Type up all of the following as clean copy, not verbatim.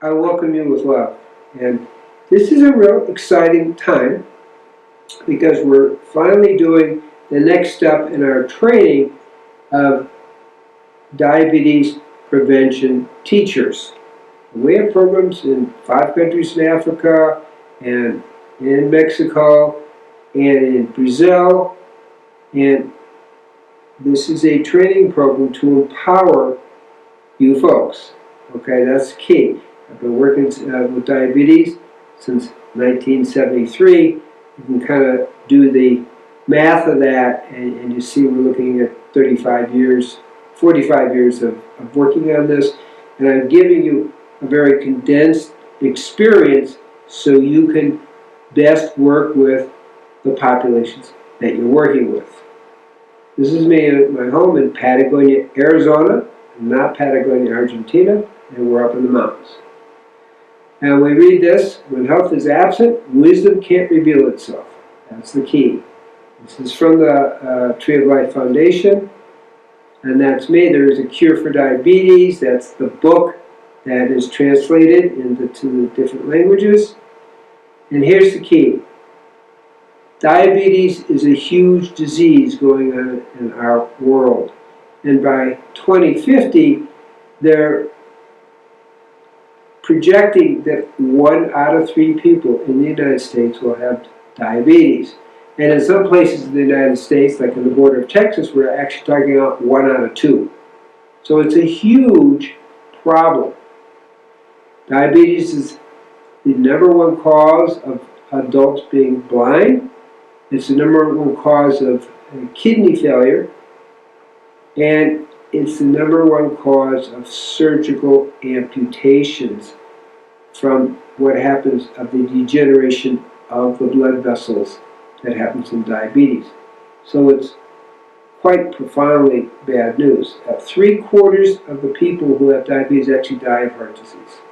I welcome you with love. And this is a real exciting time because we're finally doing the next step in our training of diabetes prevention teachers. We have programs in 5 countries in Africa and in Mexico and in Brazil, and this is a training program to empower you folks. Okay, that's key. I've been working with diabetes since 1973. You can kind of do the math of that, and you see we're looking at 35 years, 45 years of working on this. And I'm giving you a very condensed experience so you can best work with the populations that you're working with. This is me at my home in Patagonia, Arizona, not Patagonia, Argentina, and we're up in the mountains. And we read this: when health is absent, wisdom can't reveal itself. That's the key. This is from the Tree of Life Foundation, and that's me. There is a cure for diabetes. That's the book that is translated into the different languages. And here's the key. Diabetes is a huge disease going on in our world. And by 2050, they're projecting that 1 out of 3 people in the United States will have diabetes. And in some places in the United States, like in the border of Texas, we're actually talking about 1 out of 2. So it's a huge problem. Diabetes is the #1 cause of adults being blind. It's the #1 cause of kidney failure. And it's the #1 cause of surgical amputations from what happens of the degeneration of the blood vessels that happens in diabetes. So it's quite profoundly bad news. 3/4 of the people who have diabetes actually die of heart disease.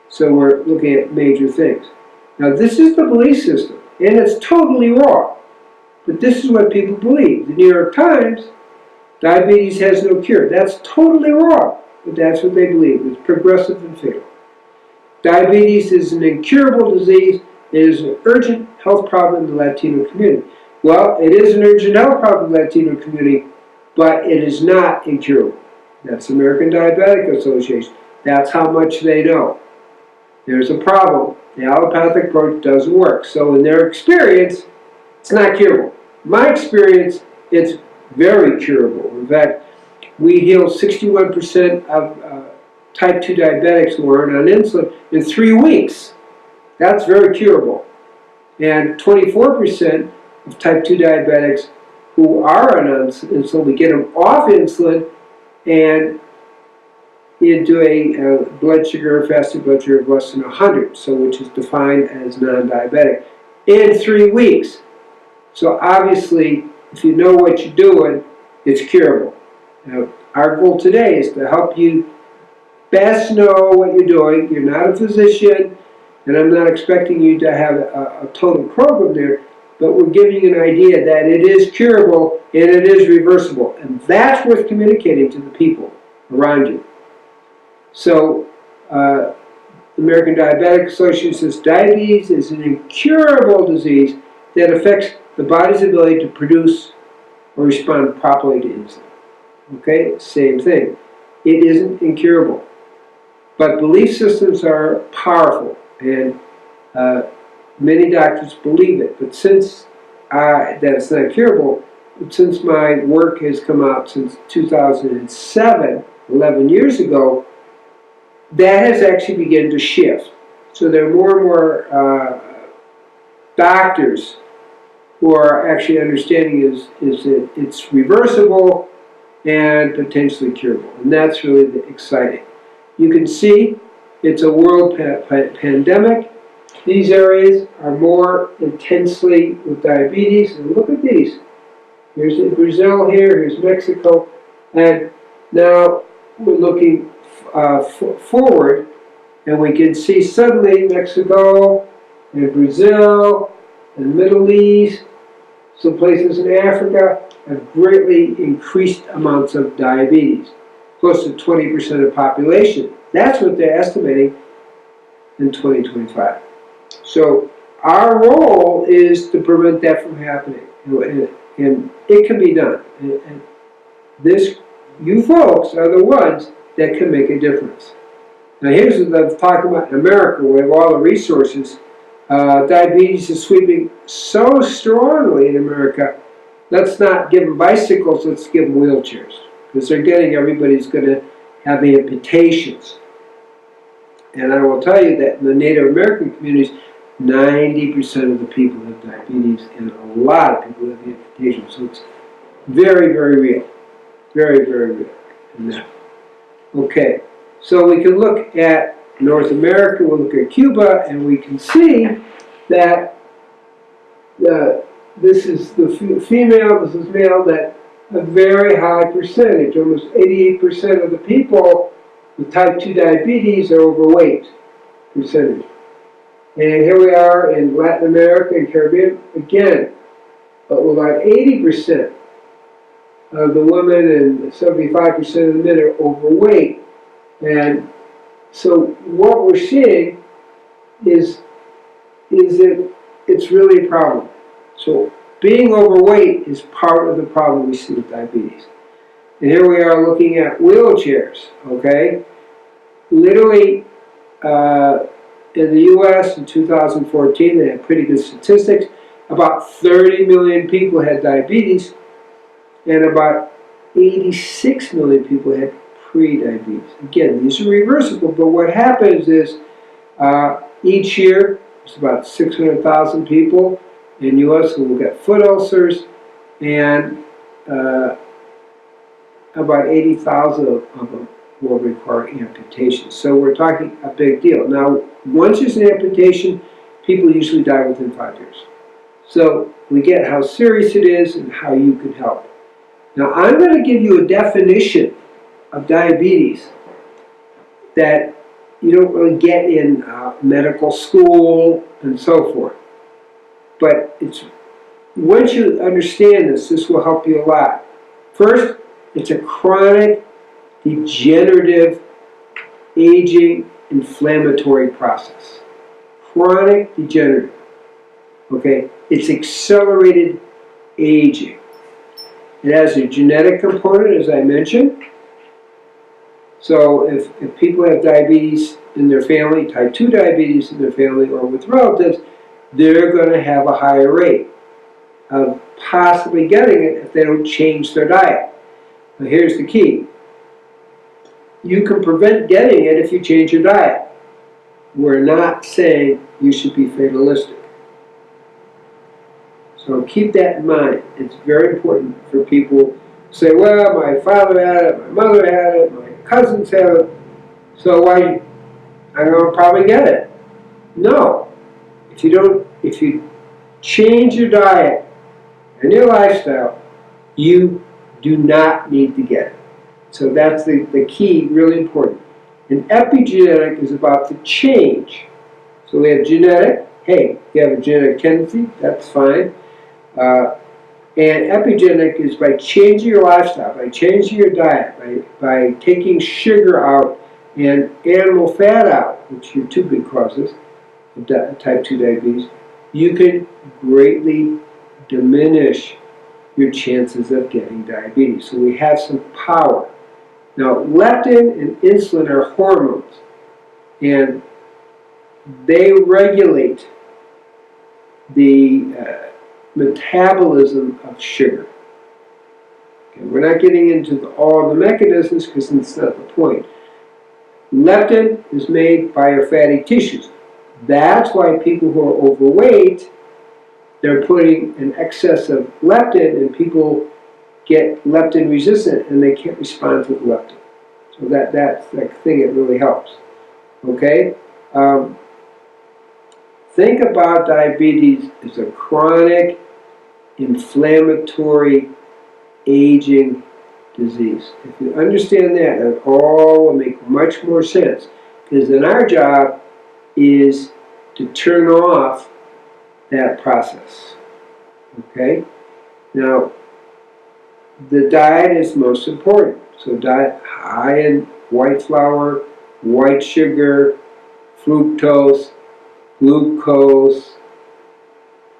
So we're looking at major things. Now this is the belief system, and it's totally wrong. But this is what people believe. The New York Times, diabetes has no cure. That's totally wrong, but that's what they believe. It's progressive and fatal. Diabetes is an incurable disease. It is an urgent health problem in the Latino community. Well, it is an urgent health problem in the Latino community, but it is not incurable. That's the American Diabetic Association. That's how much they know. There's a problem. The allopathic approach doesn't work. So in their experience, it's not curable. My experience, it's very curable. In fact, we heal 61% of type 2 diabetics who aren't on insulin in 3 weeks. That's very curable. And 24% of type 2 diabetics who are on insulin, we get them off insulin and into a fasted blood sugar of less than 100, so which is defined as non-diabetic, in 3 weeks. So obviously, if you know what you're doing, it's curable. Now, our goal today is to help you best know what you're doing. You're not a physician, and I'm not expecting you to have a total program there, but we're giving you an idea that it is curable and it is reversible. And that's worth communicating to the people around you. So, the American Diabetic Association says diabetes is an incurable disease that affects the body's ability to produce or respond properly to insulin. Okay, same thing. It isn't incurable. But belief systems are powerful, and many doctors believe it. But since that it's not curable, since my work has come out since 2007, 11 years ago, that has actually begun to shift. So there are more and more doctors who are actually understanding is that it's reversible and potentially curable. And that's really exciting. You can see it's a world pandemic. These areas are more intensely with diabetes. And look at these. Here's Brazil here, here's Mexico. And now we're looking forward, and we can see suddenly Mexico and Brazil and the Middle East, some places in Africa have greatly increased amounts of diabetes. close to 20% of the population. That's what they're estimating in 2025. So our role is to prevent that from happening, and it can be done. And you folks are the ones that can make a difference. Now here's what I'm talking about in America. We have all the resources. Diabetes is sweeping so strongly in America. Let's not give them bicycles, let's give them wheelchairs. Because everybody's going to have amputations. And I will tell you that in the Native American communities, 90% of the people have diabetes, and a lot of people have amputations. So it's very, very real. Very, very real. Okay, so we can look at North America, we'll look at Cuba, and we can see that this is the female, this is male, that a very high percentage, almost 88% of the people with type 2 diabetes are overweight percentage. And here we are in Latin America and Caribbean, again, about 80% of the women and 75% of the men are overweight. And so what we're seeing is that it's really a problem. So being overweight is part of the problem we see with diabetes. And here we are looking at wheelchairs, okay? Literally, in the U.S. in 2014, they had pretty good statistics. About 30 million people had diabetes, and about 86 million people had pre-diabetes. Again, these are reversible, but what happens is each year, there's about 600,000 people in the U.S. who will get foot ulcers, and about 80,000 of them will require amputation. So we're talking a big deal. Now, once there's an amputation, people usually die within 5 years. So we get how serious it is and how you can help. Now, I'm going to give you a definition of diabetes that you don't really get in medical school and so forth. But once you understand this, this will help you a lot. First, it's a chronic, degenerative, aging, inflammatory process. Chronic degenerative. Okay? It's accelerated aging. It has a genetic component, as I mentioned. So if people have diabetes in their family, type 2 diabetes in their family, or with relatives, they're going to have a higher rate of possibly getting it if they don't change their diet. Now here's the key. You can prevent getting it if you change your diet. We're not saying you should be fatalistic. So keep that in mind. It's very important for people to say, well, my father had it, my mother had it, my cousins have it, so I'm going to probably get it. No. If you change your diet and your lifestyle, you do not need to get it. So that's the key, really important. And epigenetic is about the change. So we have genetic. Hey, you have a genetic tendency, that's fine. And epigenetic is by changing your lifestyle, by changing your diet, by taking sugar out and animal fat out, which are two big causes of type 2 diabetes, you can greatly diminish your chances of getting diabetes. So we have some power. Now, leptin and insulin are hormones, and they regulate the metabolism of sugar. Okay, we're not getting into all the mechanisms because that's not the point. Leptin is made by our fatty tissues. That's why people who are overweight, they're putting an excess of leptin, and people get leptin resistant and they can't respond to the leptin. So that's the thing that really helps. Okay? Think about diabetes as a chronic, inflammatory, aging disease. If you understand that, it all will make much more sense. Because then our job is to turn off that process. Okay? Now, the diet is most important. So diet high in white flour, white sugar, fructose, glucose,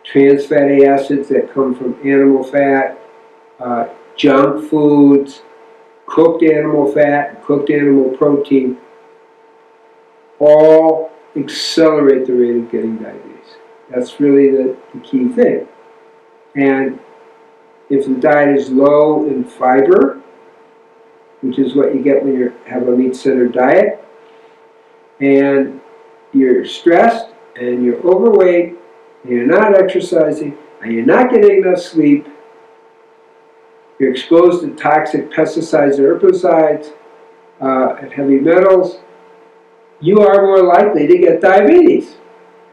trans fatty acids that come from animal fat, junk foods, cooked animal fat, cooked animal protein, all accelerate the rate of getting diabetes. That's really the key thing. And if the diet is low in fiber, which is what you get when you have a meat-centered diet, and you're stressed, and you're overweight, and you're not exercising, and you're not getting enough sleep, you're exposed to toxic pesticides and herbicides, and heavy metals, you are more likely to get diabetes.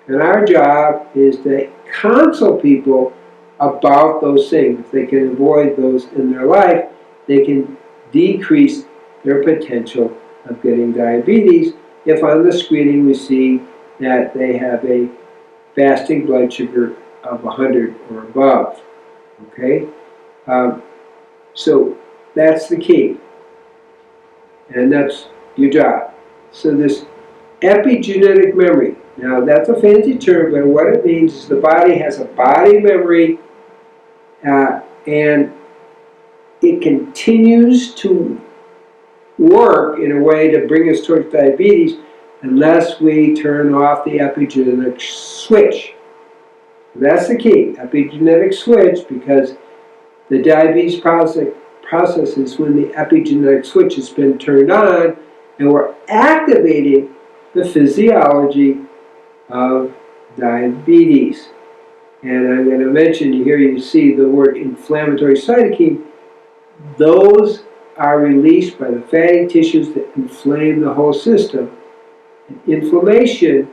And our job is to counsel people about those things. If they can avoid those in their life, they can decrease their potential of getting diabetes if on the screening we see that they have a fasting blood sugar of 100 or above. Okay? So that's the key. And that's your job. So this epigenetic memory. Now that's a fancy term, but what it means is the body has a body memory and it continues to work in a way to bring us towards diabetes unless we turn off the epigenetic switch. That's the key, epigenetic switch, because the diabetes process is when the epigenetic switch has been turned on and we're activating the physiology of diabetes. And I'm going to mention here, you see the word inflammatory cytokine. Those are released by the fatty tissues that inflame the whole system. And inflammation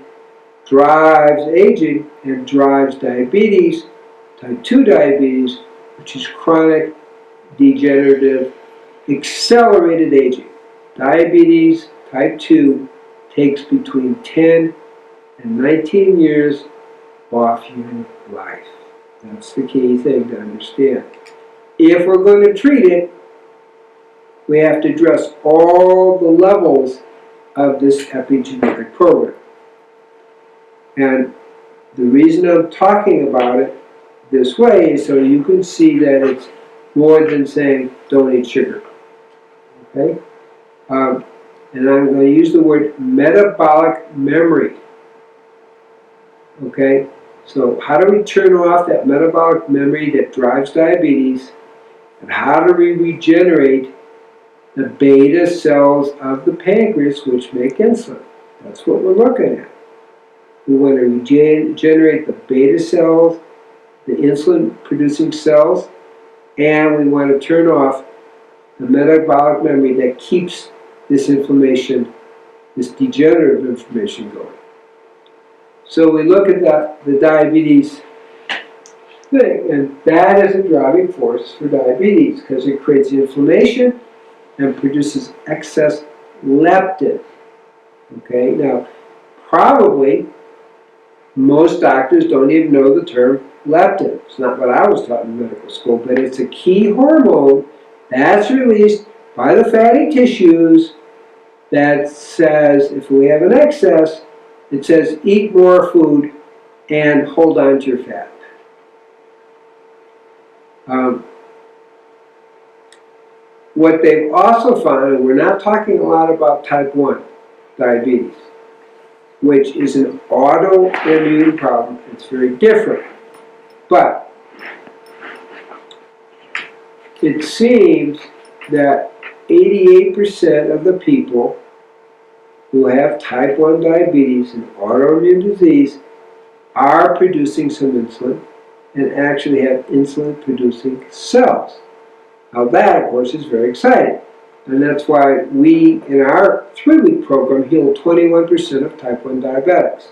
drives aging and drives diabetes, type 2 diabetes, which is chronic, degenerative, accelerated aging. Diabetes type 2 takes between 10 and 19 years off your life. That's the key thing to understand. If we're going to treat it, we have to address all the levels of this epigenetic program. And the reason I'm talking about it this way is so you can see that it's more than saying don't eat sugar. Okay? And I'm going to use the word metabolic memory. Okay? So how do we turn off that metabolic memory that drives diabetes? And how do we regenerate the beta cells of the pancreas which make insulin? That's what we're looking at. We want to regenerate the beta cells, the insulin-producing cells, and we want to turn off the metabolic memory that keeps this inflammation, this degenerative inflammation going. So we look at the diabetes thing, and that is a driving force for diabetes because it creates inflammation and produces excess leptin. Okay, now probably most doctors don't even know the term leptin. It's not what I was taught in medical school, but it's a key hormone that's released by the fatty tissues that says, if we have an excess, it says eat more food and hold on to your fat. What they've also found, and we're not talking a lot about type 1 diabetes, which is an autoimmune problem. It's very different. But it seems that 88% of the people who have type 1 diabetes and autoimmune disease are producing some insulin and actually have insulin-producing cells. Now that, of course, is very exciting. And that's why we, in our 3-week program, heal 21% of type 1 diabetics.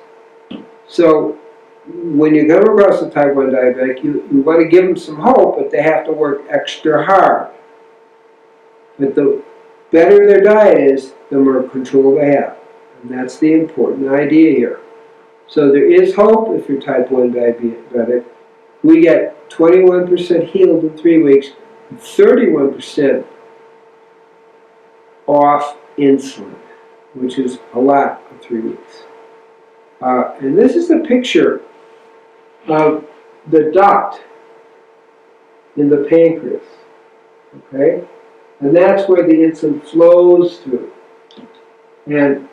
So when you come across a type 1 diabetic, you want to give them some hope, but they have to work extra hard. But the better their diet is, the more control they have. And that's the important idea here. So there is hope if you're type 1 diabetic. We get 21% healed in 3 weeks, 31% off insulin, which is a lot in 3 weeks. And this is a picture of the duct in the pancreas, okay? And that's where the insulin flows through. And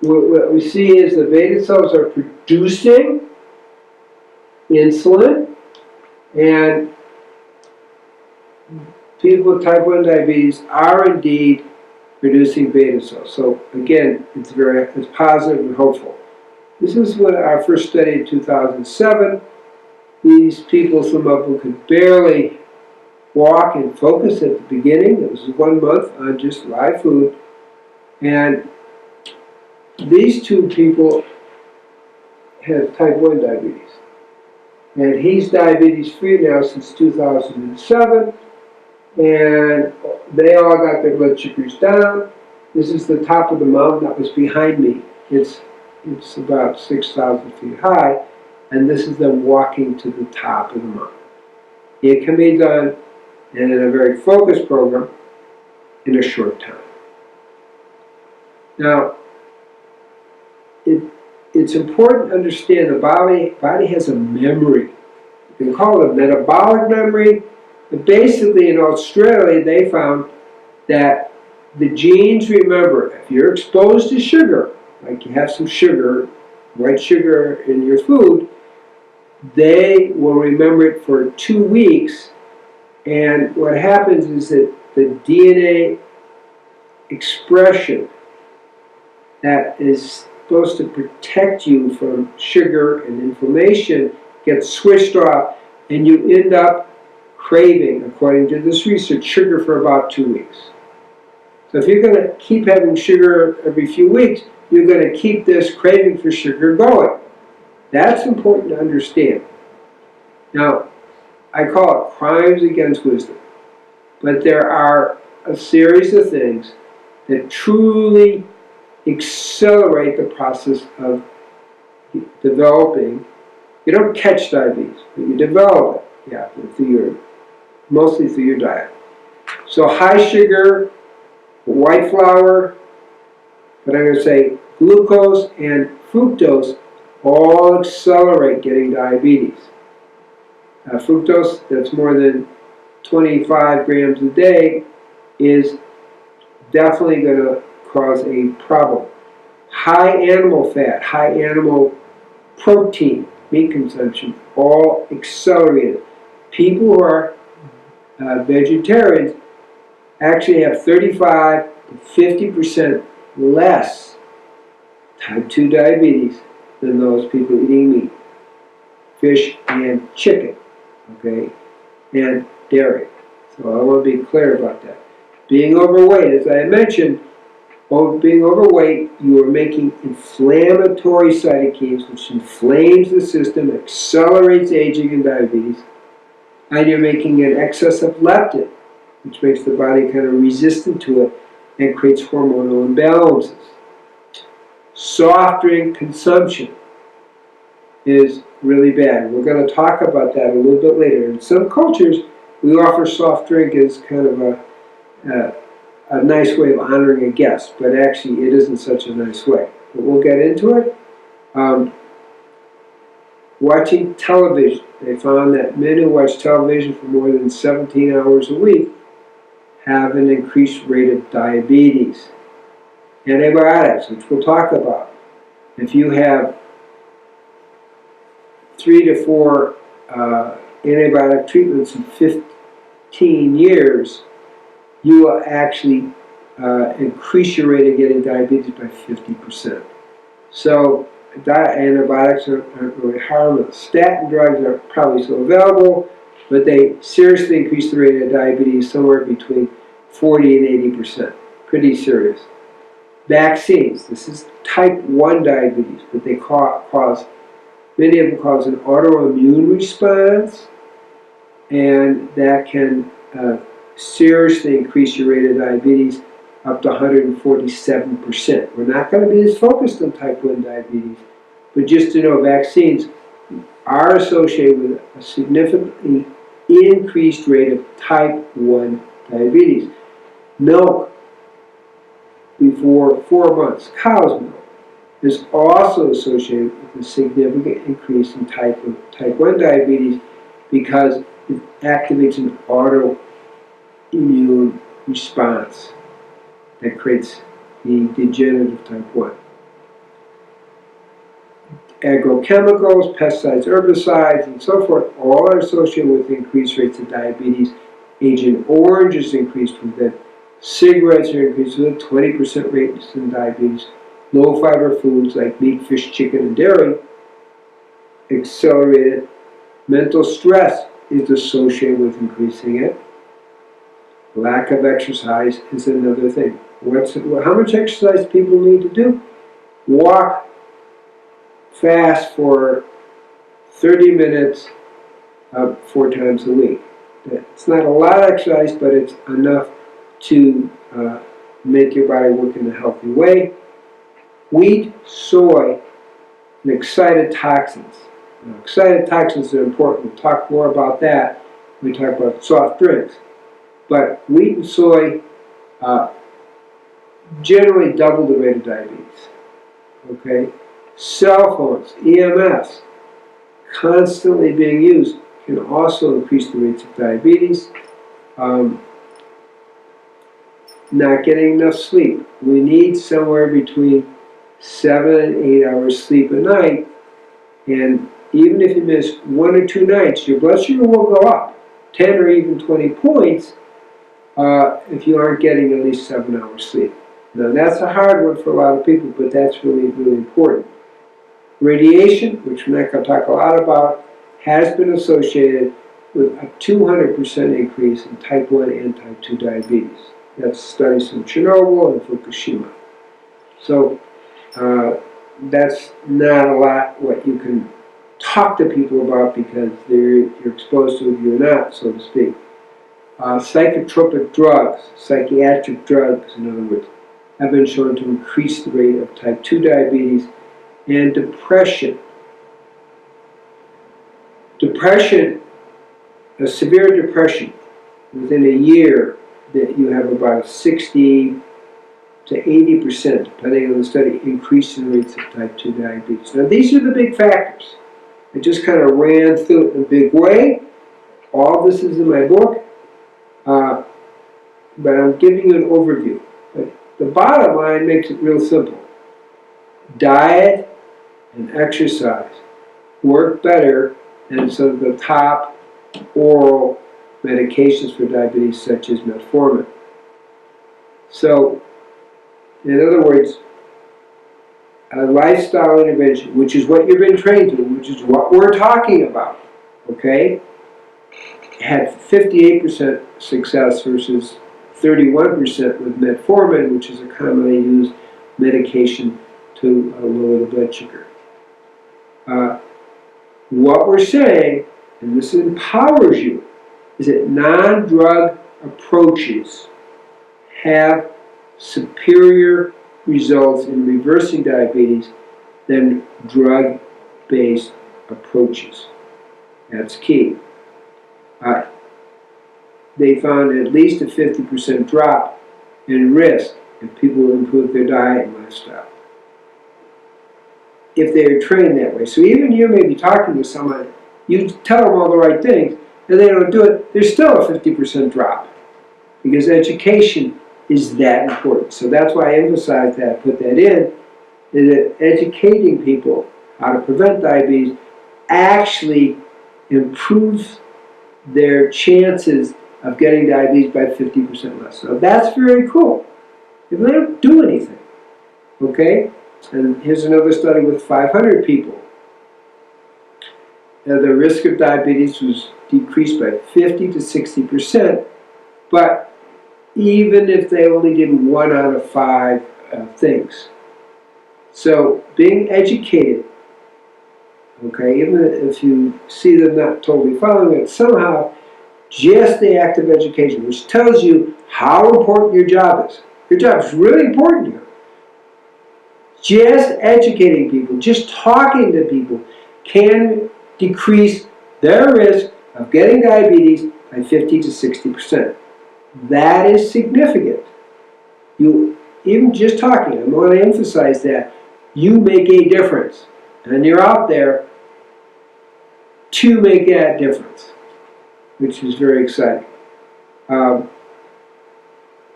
what we see is the beta cells are producing insulin, and people with type 1 diabetes are indeed producing beta cells. So again, it's positive and hopeful. This is what our first study in 2007. These people, some of them could barely walk and focus at the beginning. It was 1 month on just live food. And these two people have type 1 diabetes. And he's diabetes free now since 2007. And they all got their blood sugars down. This is the top of the mountain that was behind me. It's about 6,000 feet high. And this is them walking to the top of the mountain. It can be done in a very focused program in a short time. Now, it's important to understand the body has a memory. You can call it a metabolic memory, but basically in Australia they found that the genes remember if you're exposed to sugar, like you have some sugar, white sugar in your food, they will remember it for 2 weeks, and what happens is that the DNA expression that is supposed to protect you from sugar and inflammation gets switched off, and you end up craving, according to this research, sugar for about 2 weeks. So if you're going to keep having sugar every few weeks, you're going to keep this craving for sugar going. That's important to understand. Now, I call it crimes against wisdom, but there are a series of things that truly accelerate the process of developing. You don't catch diabetes, but you develop it, mostly through your diet. So high sugar, white flour, but I'm going to say glucose and fructose all accelerate getting diabetes. Fructose, that's more than 25 grams a day, is definitely going to cause a problem. High animal fat, high animal protein, meat consumption, all accelerated. People who are vegetarians actually have 35 to 50% less type 2 diabetes than those people eating meat, fish, and chicken, okay, and dairy. So I want to be clear about that. Being overweight, as I mentioned, being overweight, you are making inflammatory cytokines, which inflames the system, accelerates aging and diabetes, and you're making an excess of leptin, which makes the body kind of resistant to it and creates hormonal imbalances. Soft drink consumption is really bad. We're going to talk about that a little bit later. In some cultures, we offer soft drink as kind of a nice way of honoring a guest, but actually it isn't such a nice way. But we'll get into it. Watching television. They found that men who watch television for more than 17 hours a week have an increased rate of diabetes. Antibiotics, which we'll talk about. If you have 3 to 4 antibiotic treatments in 15 years, you will actually increase your rate of getting diabetes by 50%. So antibiotics aren't really harmless. Statin drugs are probably still available, but they seriously increase the rate of diabetes somewhere between 40 and 80%. Pretty serious. Vaccines. This is type 1 diabetes, but they many of them cause an autoimmune response, and that can seriously increase your rate of diabetes up to 147%. We're not going to be as focused on type 1 diabetes, but just to know vaccines are associated with a significantly increased rate of type 1 diabetes. Milk before 4 months, cow's milk, is also associated with a significant increase in type 1 diabetes because it activates an autoimmune response that creates the degenerative type 1. Agrochemicals, pesticides, herbicides, and so forth, all are associated with increased rates of diabetes. Agent Orange is increased with it. Cigarettes are increased with a 20% rate in diabetes. Low fiber foods like meat, fish, chicken, and dairy accelerated. Mental stress is associated with increasing it. Lack of exercise is another thing. How much exercise people need to do? Walk fast for 30 minutes 4 times a week. It's not a lot of exercise, but it's enough to make your body work in a healthy way. Wheat, soy, and excited toxins. Now, excited toxins are important. We'll talk more about that when we talk about soft drinks. But wheat and soy generally double the rate of diabetes. Okay? Cell phones, EMFs, constantly being used can also increase the rates of diabetes. Not getting enough sleep. We need somewhere between 7 and 8 hours sleep a night, and even if you miss 1 or 2 nights, your blood sugar will go up 10 or even 20 points if you aren't getting at least 7 hours sleep. Now that's a hard one for a lot of people, but that's really, really important. Radiation, which we're not going to talk a lot about, has been associated with a 200% increase in type 1 and type 2 diabetes. That's studies from Chernobyl and Fukushima. So that's not a lot what you can talk to people about because you're exposed to it, you're not, so to speak. Psychotropic drugs, psychiatric drugs, in other words, have been shown to increase the rate of type 2 diabetes and depression. Depression, a severe depression, within a year that you have about 60 to 80%, depending on the study, increase in rates of type 2 diabetes. Now these are the big factors. I just kind of ran through it in a big way. All this is in my book, but I'm giving you an overview. But the bottom line makes it real simple. Diet and exercise work better than some of the top oral medications for diabetes, such as metformin. So, in other words, a lifestyle intervention, which is what you've been trained to, which is what we're talking about, okay, had 58% success versus 31% with metformin, which is a commonly used medication to lower the blood sugar. What we're saying, and this empowers you, is that non-drug approaches have superior results in reversing diabetes than drug-based approaches. That's key. They found at least a 50% drop in risk if people improve their diet and lifestyle, if they are trained that way. So even you may be talking to someone, you tell them all the right things, and they don't do it, there's still a 50% drop, because education is that important. So that's why I emphasize that, put that in, is that educating people how to prevent diabetes actually improves their chances of getting diabetes by 50% less. So that's very cool. If they don't do anything, okay? And here's another study with 500 people. Now, the risk of diabetes was decreased by 50 to 60%, but even if they only did 1 out of 5 things. So being educated, okay, even if you see them not totally following it, somehow just the act of education, which tells you how important your job is. Your job is really important here. Just educating people, just talking to people can decrease their risk of getting diabetes by 50 to 60%. That is significant. You, even just talking, I want to emphasize that you make a difference, and you're out there to make that difference, which is very exciting.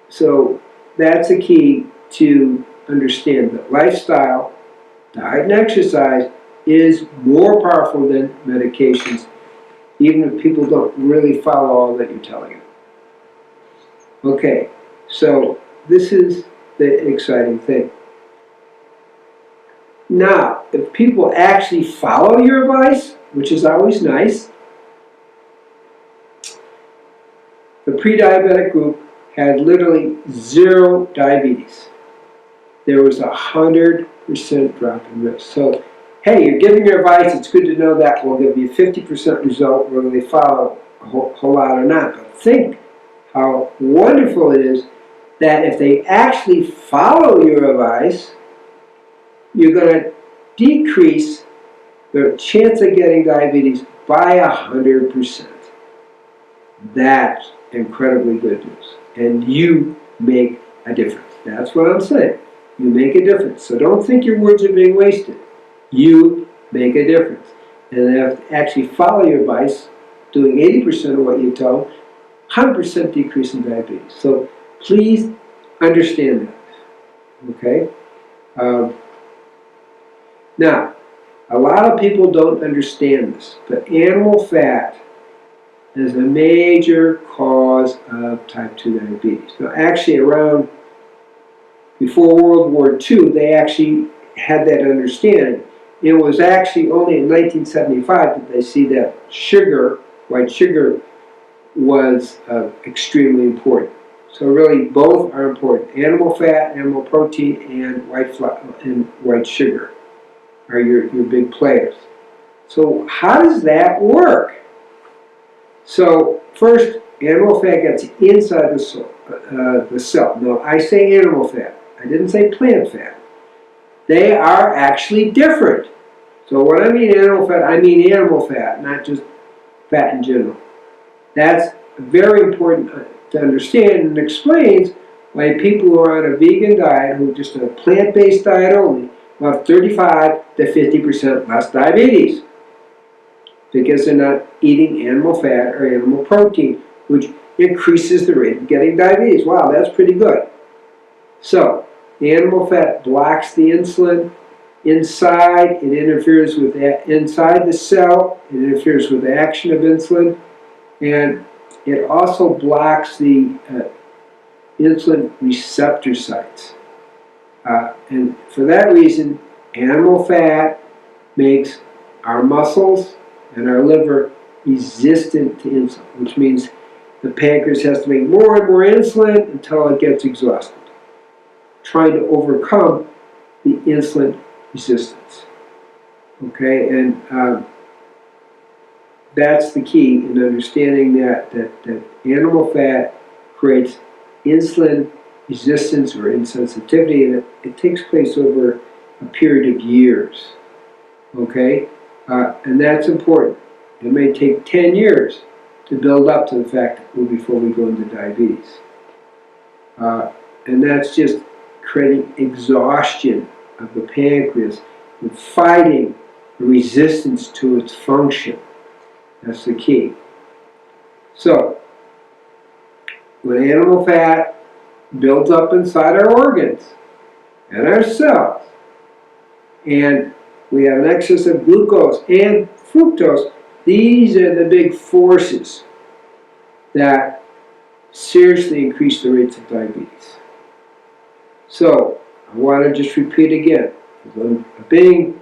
So that's the key to understand that lifestyle, diet and exercise is more powerful than medications, even if people don't really follow all that you're telling them. Okay, so this is the exciting thing. Now, if people actually follow your advice, which is always nice, the pre-diabetic group had literally 0 diabetes. There was 100% drop in risk. So, hey, you're giving your advice, it's good to know that will give you a 50% result whether they follow a whole lot or not. But think how wonderful it is that if they actually follow your advice, you're going to decrease the chance of getting diabetes by 100%. That's incredibly good news. And you make a difference. That's what I'm saying. You make a difference. So don't think your words are being wasted. You make a difference. And if you actually follow your advice, doing 80% of what you tell them, 100% decrease in diabetes. So please understand that. Okay? Now, a lot of people don't understand this, but animal fat is a major cause of type 2 diabetes. Now, actually, around before World War II, they actually had that understanding. It was actually only in 1975 that they see that sugar, white sugar, was extremely important. So really, both are important. Animal fat, animal protein, and white sugar are your big players. So how does that work? So first, animal fat gets inside the cell. Now, I say animal fat. I didn't say plant fat. They are actually different. So when I mean animal fat, I mean animal fat, not just fat in general. That's very important to understand, and explains why people who are on a vegan diet, who are just on a plant-based diet only, will have 35 to 50% less diabetes, because they're not eating animal fat or animal protein, which increases the rate of getting diabetes. Wow, that's pretty good. So, the animal fat blocks the insulin inside. It interferes with that inside the cell. It interferes with the action of insulin. And it also blocks the insulin receptor sites. And for that reason, animal fat makes our muscles and our liver resistant to insulin, which means the pancreas has to make more and more insulin until it gets exhausted, trying to overcome the insulin resistance. Okay, and that's the key in understanding that animal fat creates insulin resistance or insensitivity, and it takes place over a period of years. Okay, and that's important. It may take 10 years to build up to the fact before we go into diabetes. And that's just creating exhaustion of the pancreas and fighting the resistance to its function. That's the key. So, when animal fat builds up inside our organs and our cells, and we have an excess of glucose and fructose, these are the big forces that seriously increase the rates of diabetes. So, I want to just repeat again. I'm being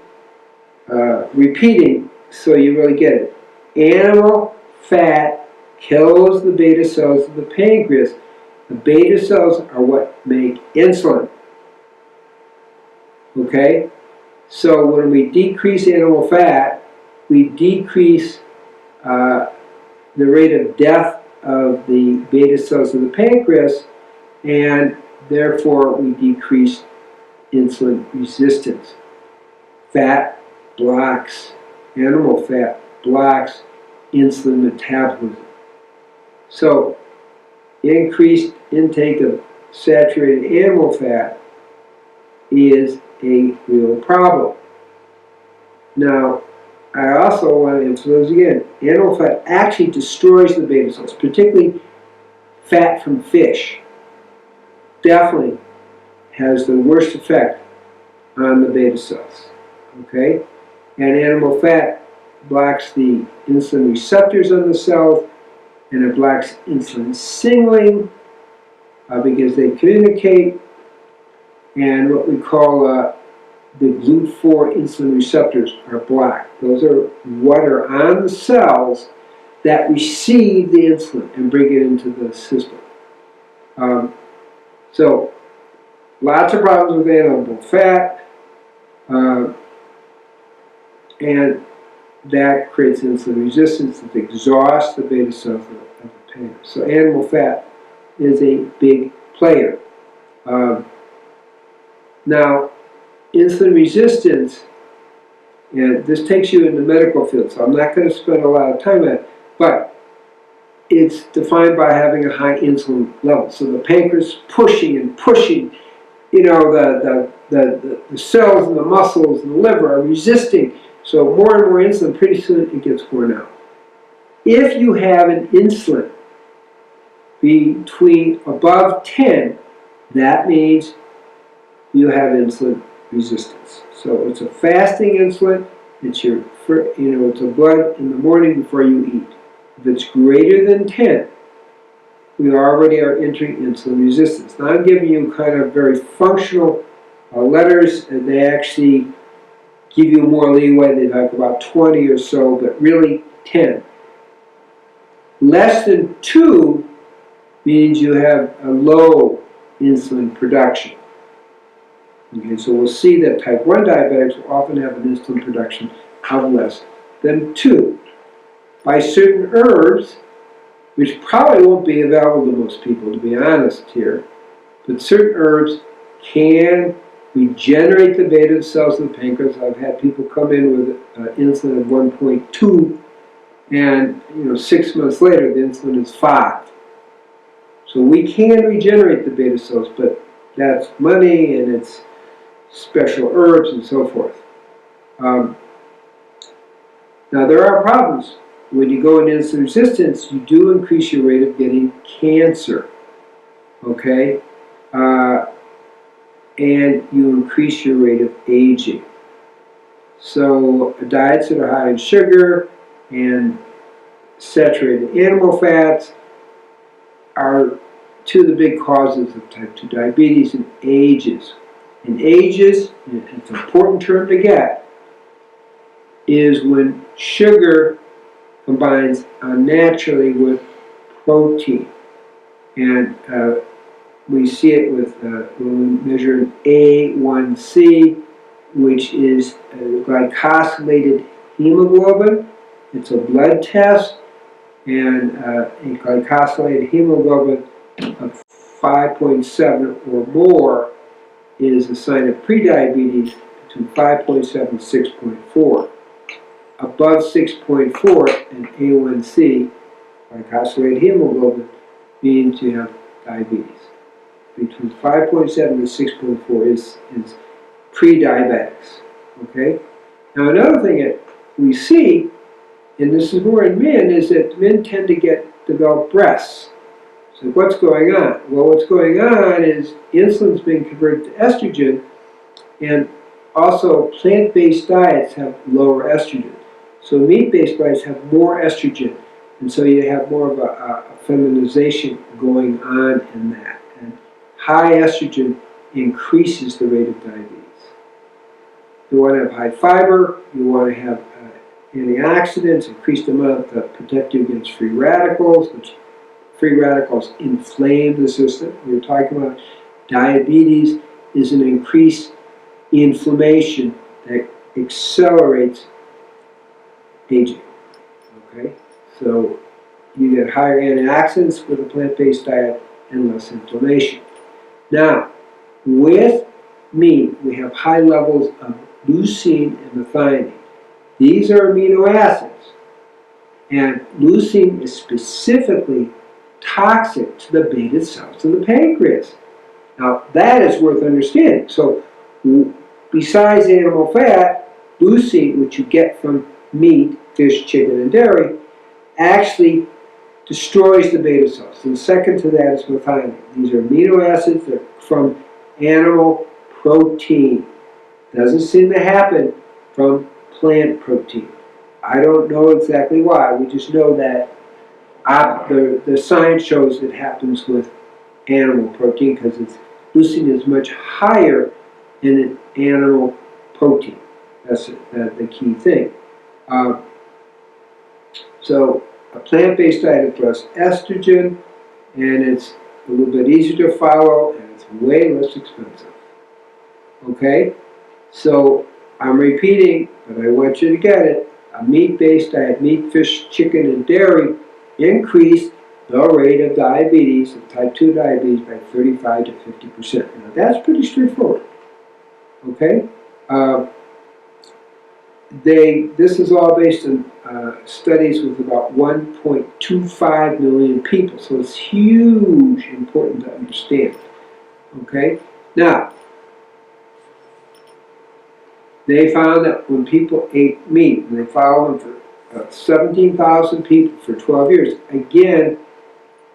repeating so you really get it. Animal fat kills the beta cells of the pancreas. The beta cells are what make insulin. Okay? So when we decrease animal fat, we decrease the rate of death of the beta cells of the pancreas, and therefore we decrease insulin resistance. Fat blocks, animal fat blocks insulin metabolism. So increased intake of saturated animal fat is a real problem. Now, I also want to emphasize again, animal fat actually destroys the beta cells, particularly fat from fish. Definitely has the worst effect on the beta cells. Okay? And animal fat blocks the insulin receptors on the cells, and it blocks insulin signaling because they communicate, and what we call the GLUT4 insulin receptors are blocked. Those are what are on the cells that receive the insulin and bring it into the system. So, lots of problems with animal fat, and that creates insulin resistance that exhausts the beta cells of the pancreas. So, animal fat is a big player. Now, insulin resistance, and this takes you in the medical field, so I'm not going to spend a lot of time on it, but it's defined by having a high insulin level. So the pancreas pushing and pushing, you know, the cells and the muscles and the liver are resisting. So more and more insulin, pretty soon it gets worn out. If you have an insulin between above 10, that means you have insulin resistance. So it's a fasting insulin. It's it's a blood in the morning before you eat. If it's greater than 10, we already are entering insulin resistance. Now I'm giving you kind of very functional letters, and they actually give you more leeway. They talk about 20 or so, but really 10. Less than 2 means you have a low insulin production. Okay, so we'll see that type 1 diabetics will often have an insulin production of less than 2. By certain herbs, which probably won't be available to most people, to be honest here, but certain herbs can regenerate the beta cells of the pancreas. I've had people come in with insulin of 1.2, and 6 months later the insulin is 5. So we can regenerate the beta cells, but that's money and it's special herbs and so forth. Now there are problems. When you go into insulin resistance, you do increase your rate of getting cancer, okay? And you increase your rate of aging. So diets that are high in sugar and saturated animal fats are two of the big causes of type 2 diabetes and ages. And ages, it's an important term to get, is when sugar combines unnaturally with protein. And we see it with when we measure A1C, which is glycosylated hemoglobin. It's a blood test, and a glycosylated hemoglobin of 5.7 or more is a sign of prediabetes, between 5.7 and 6.4. Above 6.4 in A1C, glycosylated hemoglobin, means you have diabetes. Between 5.7 and 6.4 is pre-diabetics. Okay? Now another thing that we see, and this is more in men, is that men tend to develop breasts. So what's going on? Well, what's going on is insulin's being converted to estrogen, and also plant-based diets have lower estrogen. So meat-based diets have more estrogen, and so you have more of a feminization going on in that. And high estrogen increases the rate of diabetes. You want to have high fiber, you want to have antioxidants, increased amount that protect you against free radicals, which free radicals inflame the system. We were talking about diabetes is an increased inflammation that accelerates aging. Okay? So you get higher antioxidants with a plant-based diet and less inflammation. Now, with meat, we have high levels of leucine and methionine. These are amino acids. And leucine is specifically toxic to the beta cells of the pancreas. Now, that is worth understanding. So, besides animal fat, leucine, which you get from meat, fish, chicken, and dairy, actually destroys the beta cells. And second to that is methionine. These are amino acids that are from animal protein. Doesn't seem to happen from plant protein. I don't know exactly why. We just know that the science shows it happens with animal protein because leucine is much higher in an animal protein. That's the key thing. So a plant-based diet plus estrogen, and it's a little bit easier to follow, and it's way less expensive. Okay? So I'm repeating, but I want you to get it. A meat-based diet, meat, fish, chicken, and dairy, increase the rate of diabetes, of type 2 diabetes, by 35 to 50%. Now that's pretty straightforward. Okay? This is all based on studies with about 1.25 million people, so it's huge, important to understand. Okay? Now, they found that when people ate meat, and they followed them for 17,000 people for 12 years, again,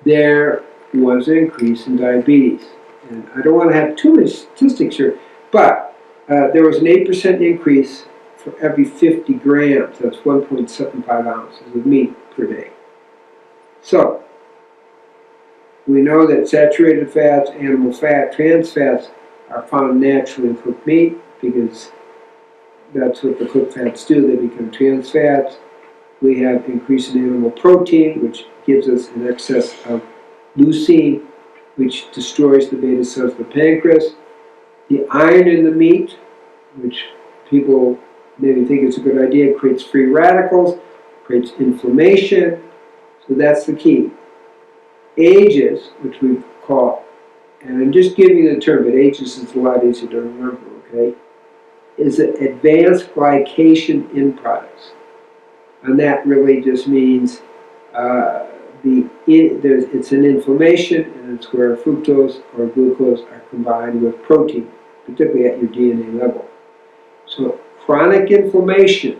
there was an increase in diabetes. And I don't want to have too many statistics here, but there was an 8% increase for every 50 grams. That's 1.75 ounces of meat per day. So, we know that saturated fats, animal fat, trans fats are found naturally in cooked meat because that's what the cooked fats do. They become trans fats. We have increase in animal protein, which gives us an excess of leucine, which destroys the beta cells of the pancreas. The iron in the meat, which people maybe think it's a good idea, creates free radicals, creates inflammation. So that's the key. Ages, which we call, and I'm just giving you the term, but ages is a lot easier to remember, okay, is advanced glycation end products. And that really just means it's an inflammation, and it's where fructose or glucose are combined with protein, particularly at your DNA level. So chronic inflammation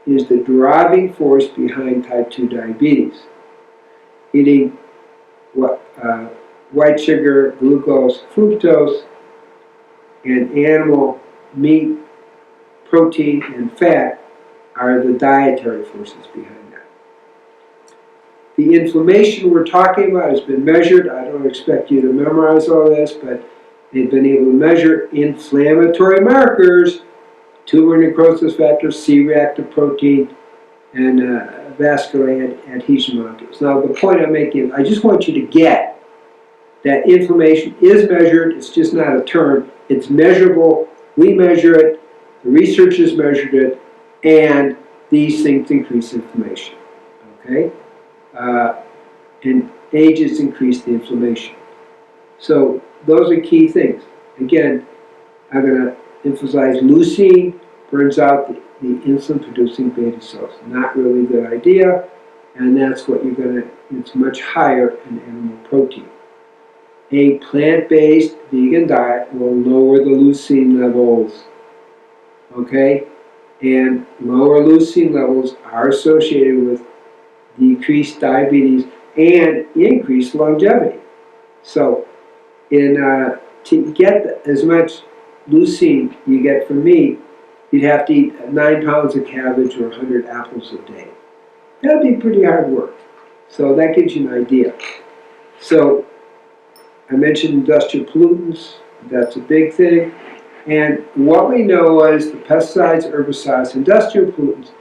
is the driving force behind type 2 diabetes. Eating white sugar, glucose, fructose, and animal meat, protein, and fat are the dietary forces behind that. The inflammation we're talking about has been measured. I don't expect you to memorize all this, but they've been able to measure inflammatory markers, tumor necrosis factor, C-reactive protein, and vascular adhesion molecules. Now, the point I'm making, I just want you to get that inflammation is measured. It's just not a term. It's measurable. We measure it. The researchers measured it. And these things increase inflammation. Okay? And ages increase the inflammation. So those are key things. Again, I'm going to emphasize leucine burns out the insulin-producing beta cells. Not really a good idea, and that's what it's much higher in animal protein. A plant-based vegan diet will lower the leucine levels. Okay? And lower leucine levels are associated with decreased diabetes and increased longevity. So, to get as much leucine you get from meat, you'd have to eat 9 pounds of cabbage or 100 apples a day. That would be pretty hard work. So that gives you an idea. So I mentioned industrial pollutants. That's a big thing. And what we know is the pesticides, herbicides, industrial pollutants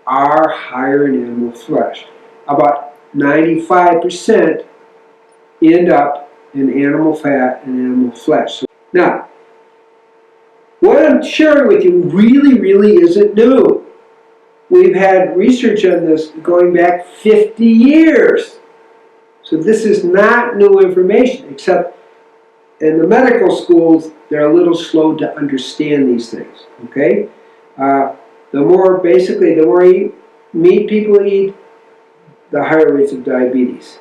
are higher in animal flesh. About 95% end up in animal fat and animal flesh. So, now, what I'm sharing with you really isn't new. We've had research on this going back 50 years. So this is not new information, except in the medical schools, they're a little slow to understand these things, okay? The more meat people eat, the higher rates of diabetes.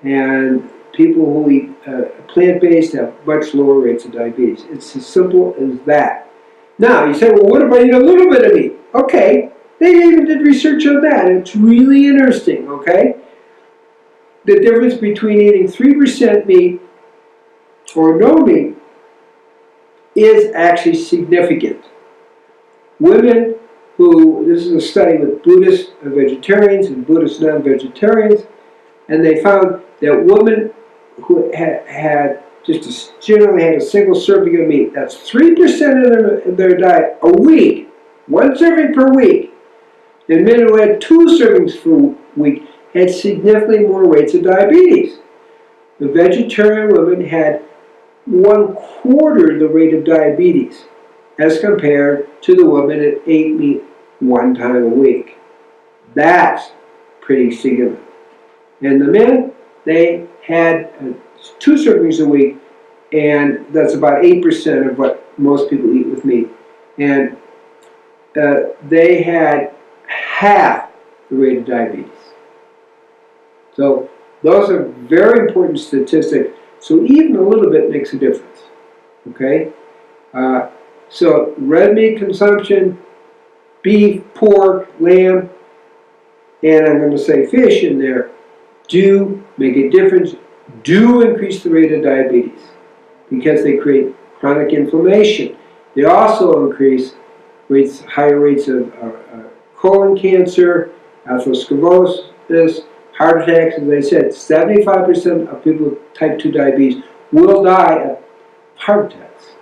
And people who eat plant-based have much lower rates of diabetes. It's as simple as that. Now, you say, well, what if I eat a little bit of meat? Okay, they even did research on that. It's really interesting, okay? The difference between eating 3% meat or no meat is actually significant. Women who, this is a study with Buddhist vegetarians and Buddhist non-vegetarians, and they found that women who had generally had a single serving of meat, that's 3% of their diet a week, one serving per week, and men who had 2 servings per week had significantly more rates of diabetes. The vegetarian women had 1/4 the rate of diabetes as compared to the woman that ate meat 1 time a week. That's pretty significant. And the men, they had 2 servings a week, and that's about 8% of what most people eat with meat. And they had half the rate of diabetes. So those are very important statistics. So even a little bit makes a difference. Okay? So red meat consumption, beef, pork, lamb, and I'm going to say fish in there, do make a difference, do increase the rate of diabetes because they create chronic inflammation. They also increase higher rates of colon cancer, atherosclerosis, heart attacks. As I said, 75% of people with type 2 diabetes will die of heart attacks.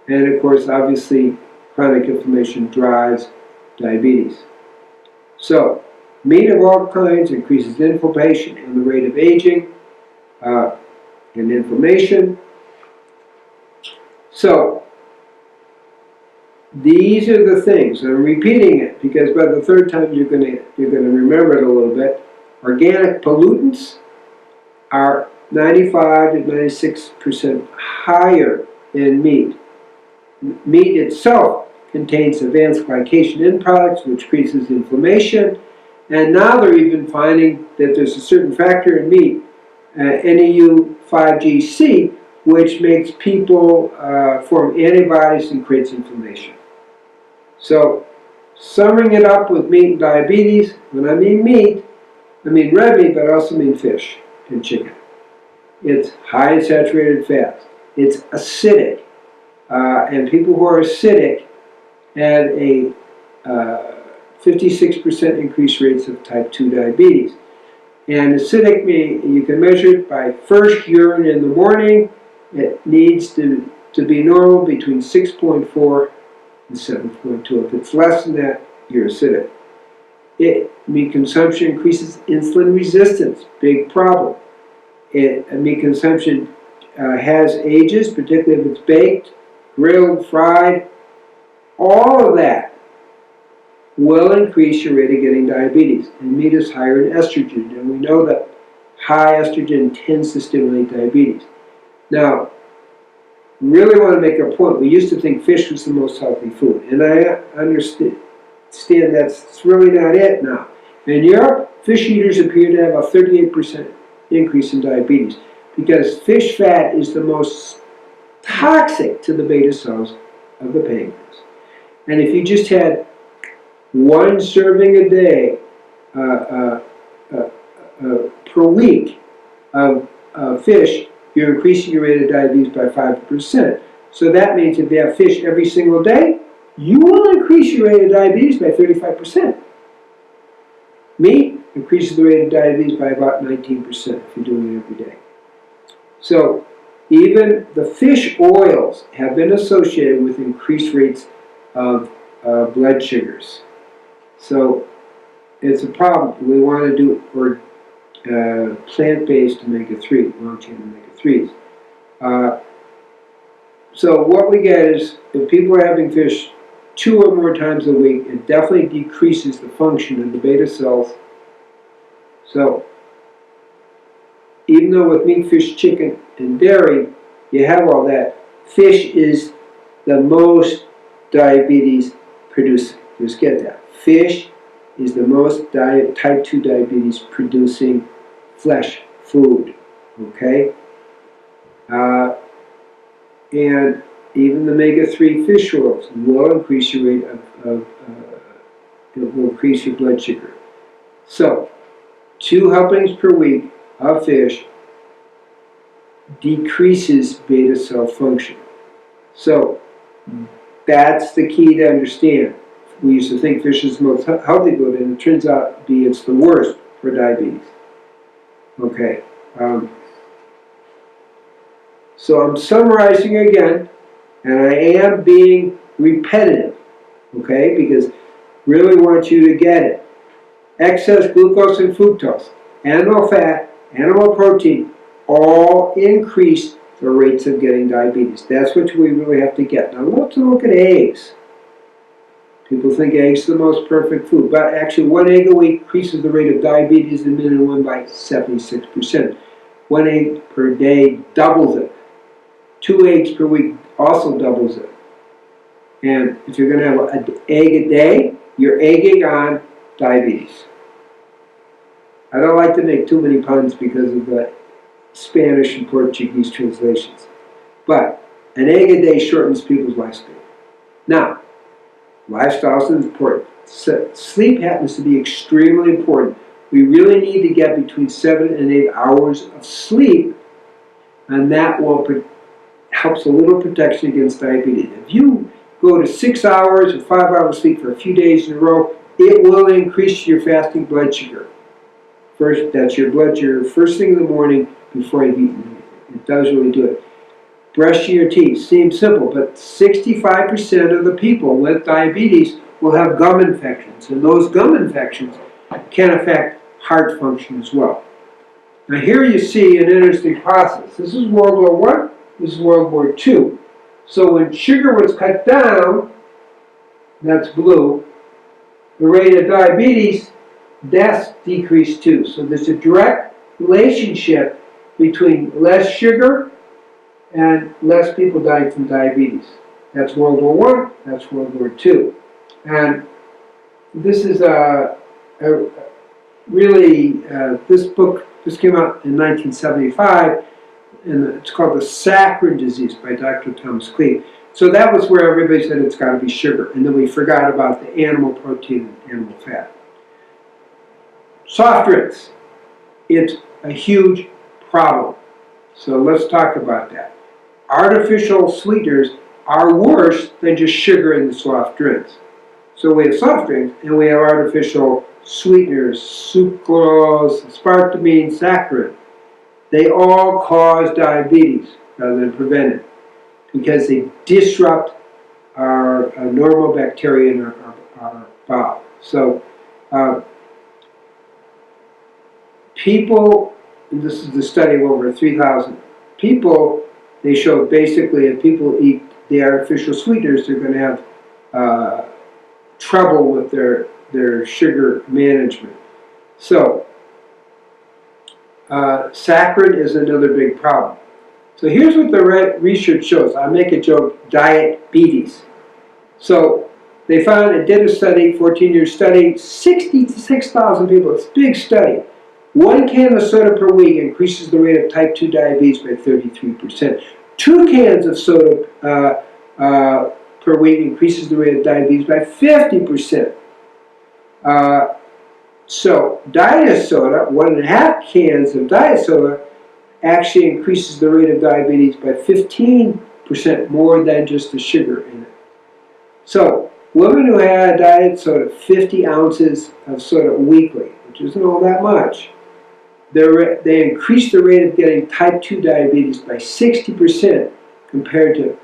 And of course, obviously, chronic inflammation drives diabetes. So, meat of all kinds increases inflammation and the rate of aging and inflammation. So, these are the things. I'm repeating it because by the third time you're going to remember it a little bit. Organic pollutants are 95 to 96% higher in meat. Meat itself contains advanced glycation end products, which increases inflammation. And now they're even finding that there's a certain factor in meat, NEU5GC, which makes people form antibodies and creates inflammation. So, summing it up with meat and diabetes, when I mean meat, I mean red meat, but I also mean fish and chicken. It's high in saturated fats. It's acidic. And people who are acidic had a 56% increased rates of type 2 diabetes. And acidic, you can measure it by first urine in the morning. It needs to be normal between 6.4 and 7.2. If it's less than that, you're acidic. Meat consumption increases insulin resistance, big problem. Meat consumption has ages, particularly if it's baked, grilled, fried. All of that will increase your rate of getting diabetes. And meat is higher in estrogen, and we know that high estrogen tends to stimulate diabetes. Now, really want to make a point. We used to think fish was the most healthy food, and I understand that's really not it now. In Europe, fish eaters appear to have a 38% increase in diabetes because fish fat is the most toxic to the beta cells of the pancreas. And if you just had 1 serving a day per week of fish, you're increasing your rate of diabetes by 5%. So that means if you have fish every single day, you will increase your rate of diabetes by 35%. Meat increases the rate of diabetes by about 19% if you're doing it every day. So even the fish oils have been associated with increased rates of blood sugars. So it's a problem. We want to do plant-based omega-3, long-chain omega-3s. So what we get is if people are having fish 2 or more times a week, it definitely decreases the function of the beta cells. So even though with meat, fish, chicken, and dairy, you have all that, fish is the most diabetes producing. Just get that. Fish is the most type 2 diabetes producing flesh food, okay? And even the omega-3 fish oils will increase your rate it will increase your blood sugar. So, 2 helpings per week of fish decreases beta cell function. So, that's the key to understand. We used to think fish is the most healthy food, and it turns out to be it's the worst for diabetes. Okay. So I'm summarizing again, and I am being repetitive, okay, because really want you to get it. Excess glucose and fructose, animal fat, animal protein, all increase the rates of getting diabetes. That's what we really have to get. Now let's look at eggs. People think eggs are the most perfect food, but actually 1 egg a week increases the rate of diabetes in men and women by 76%. 1 egg per day doubles it. 2 eggs per week also doubles it. And if you're going to have an egg a day, you're egging on diabetes. I don't like to make too many puns because of the Spanish and Portuguese translations. But an egg a day shortens people's lifespan. Now, lifestyle is important. Sleep happens to be extremely important. We really need to get between 7 and 8 hours of sleep, and that will helps a little protection against diabetes. If you go to 6 hours or 5 hours sleep for a few days in a row, it will increase your fasting blood sugar. First, that's your blood sugar first thing in the morning before you've eaten. It does really do it. Brushing your teeth seems simple, but 65% of the people with diabetes will have gum infections, and those gum infections can affect heart function as well. Now here you see an interesting process. This is World War I, this is World War II. So when sugar was cut down, that's blue, the rate of diabetes, deaths decreased too. So there's a direct relationship between less sugar and less people dying from diabetes. That's World War I, that's World War II. And this is this book, this came out in 1975, and it's called The Saccharine Disease by Dr. Thomas Cleve. So that was where everybody said it's got to be sugar, and then we forgot about the animal protein and animal fat. Soft drinks, it's a huge problem. So let's talk about that. Artificial sweeteners are worse than just sugar in the soft drinks. So we have soft drinks, and we have artificial sweeteners, sucrose, aspartame, saccharin. They all cause diabetes rather than prevent it because they disrupt our normal bacteria in our bowel. So people, and this is the study of over 3,000 people, they showed basically if people eat the artificial sweeteners, they're going to have trouble with their sugar management. So, saccharin is another big problem. So here's what the research shows. I make a joke, diabetes. So they did a study, 14-year study, 66,000 people. It's a big study. 1 can of soda per week increases the rate of type 2 diabetes by 33%. 2 cans of soda per week increases the rate of diabetes by 50%. So diet soda, 1.5 cans of diet soda, actually increases the rate of diabetes by 15% more than just the sugar in it. So women who had diet soda, 50 ounces of soda weekly, which isn't all that much, they increased the rate of getting type 2 diabetes by 60% compared to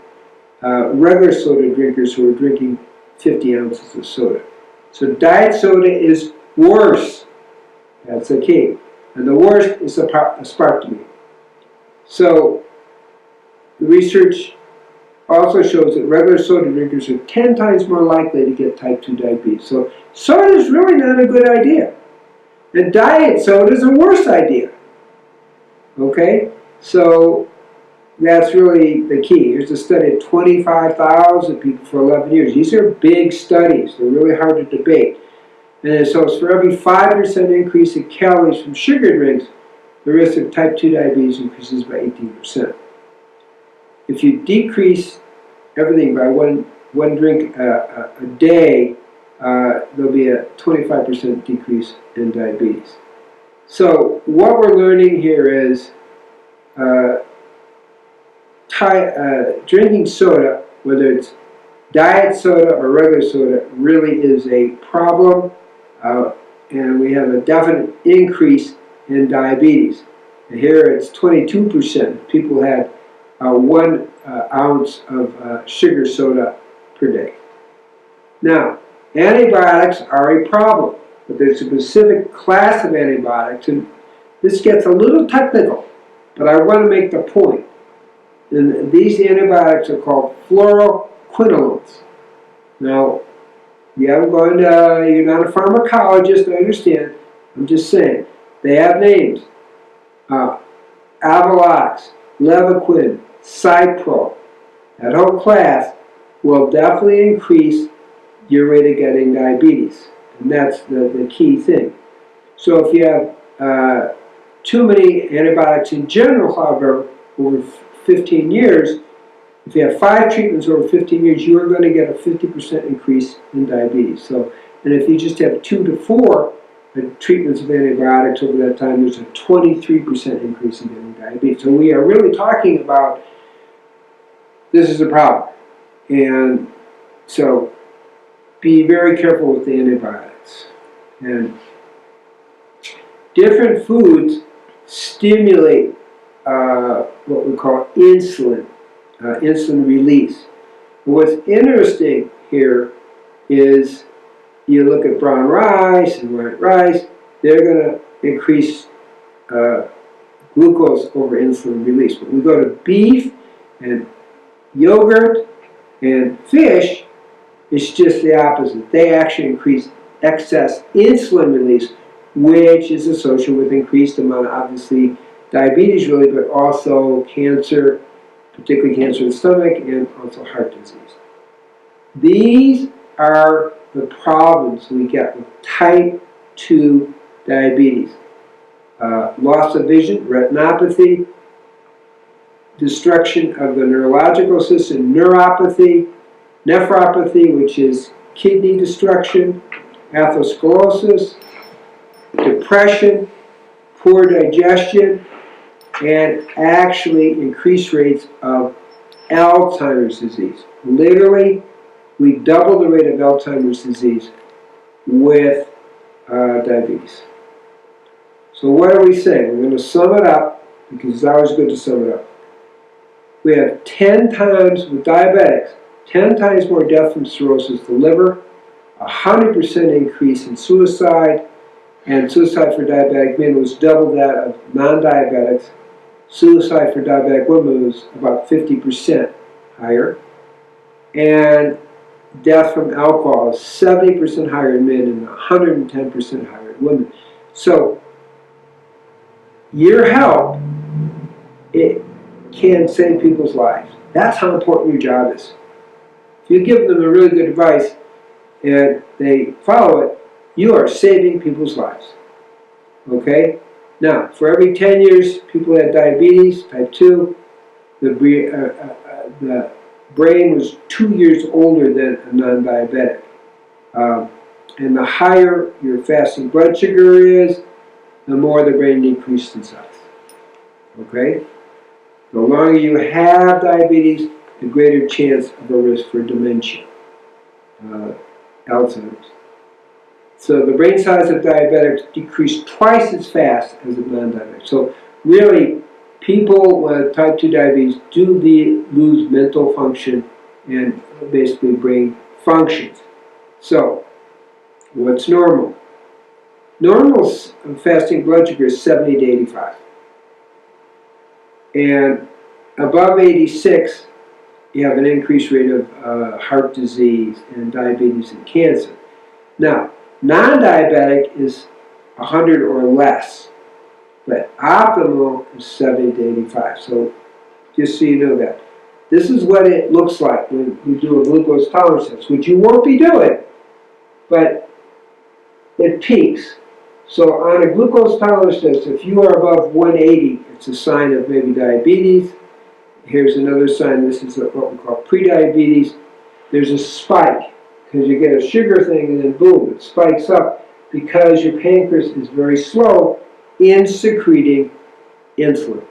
regular soda drinkers who are drinking 50 ounces of soda. So diet soda is worse. That's the key. And the worst is aspartame. So the research also shows that regular soda drinkers are 10 times more likely to get type 2 diabetes. So soda is really not a good idea. And diet soda is a worse idea. Okay? So that's really the key. Here's a study of 25,000 people for 11 years. These are big studies. They're really hard to debate. And then, so it's for every 5% increase in calories from sugar drinks, the risk of type 2 diabetes increases by 18%. If you decrease everything by one drink a day, there'll be a 25% decrease in diabetes. So what we're learning here is drinking soda, whether it's diet soda or regular soda, really is a problem, and we have a definite increase in diabetes. And here it's 22%. People had 1 ounce of sugar soda per day. Now, antibiotics are a problem, but there's a specific class of antibiotics, and this gets a little technical, but I want to make the point. And these antibiotics are called fluoroquinolones. Now, you haven't gone to, you're not a pharmacologist, I understand. I'm just saying, they have names. Avalox, Levaquin, Cipro. That whole class will definitely increase your rate of getting diabetes. And that's the key thing. So if you have too many antibiotics in general, however, over 15 years, if you have 5 treatments over 15 years, you are going to get a 50% increase in diabetes. So, and if you just have 2 to 4 treatments of antibiotics over that time, there's a 23% increase in getting diabetes. So we are really talking about, this is a problem. And so be very careful with the antibiotics. And different foods stimulate what we call insulin release. And what's interesting here is you look at brown rice and white rice, they're going to increase glucose over insulin release. When we go to beef and yogurt and fish, it's just the opposite. They actually increase excess insulin release, which is associated with increased amount of, obviously, diabetes really, but also cancer, particularly cancer of the stomach, and also heart disease. These are the problems we get with type 2 diabetes. Loss of vision, retinopathy, destruction of the neurological system, neuropathy, nephropathy, which is kidney destruction, atherosclerosis, depression, poor digestion, and actually increased rates of Alzheimer's disease. Literally, we double the rate of Alzheimer's disease with diabetes. So what are we saying? We're going to sum it up, because it's always good to sum it up. We have 10 times, with diabetics, 10 times more death from cirrhosis of the liver, 100% increase in suicide, and suicide for diabetic men was double that of non-diabetics. Suicide for diabetic women was about 50% higher. And death from alcohol is 70% higher in men and 110% higher in women. So, your help, it can save people's lives. That's how important your job is. If you give them a really good advice and they follow it, you are saving people's lives. Okay? Now, for every 10 years people had diabetes, type 2, the brain was 2 years older than a non-diabetic. And the higher your fasting blood sugar is, the more the brain decreases in size. Okay? The longer you have diabetes, the greater chance of a risk for dementia, Alzheimer's. So the brain size of diabetics decreased twice as fast as of non-diabetics. So really, people with type 2 diabetes do lose mental function and basically brain functions. So, what's normal? Normal fasting blood sugar is 70 to 85. And above 86, you have an increased rate of heart disease and diabetes and cancer. Now, non-diabetic is 100 or less, but optimal is 70 to 85. So, just so you know that. This is what it looks like when you do a glucose tolerance test, which you won't be doing, but it peaks. So on a glucose tolerance test, if you are above 180, it's a sign of maybe diabetes. Here's another sign. This is what we call prediabetes. There's a spike because you get a sugar thing and then boom, it spikes up because your pancreas is very slow in secreting insulin.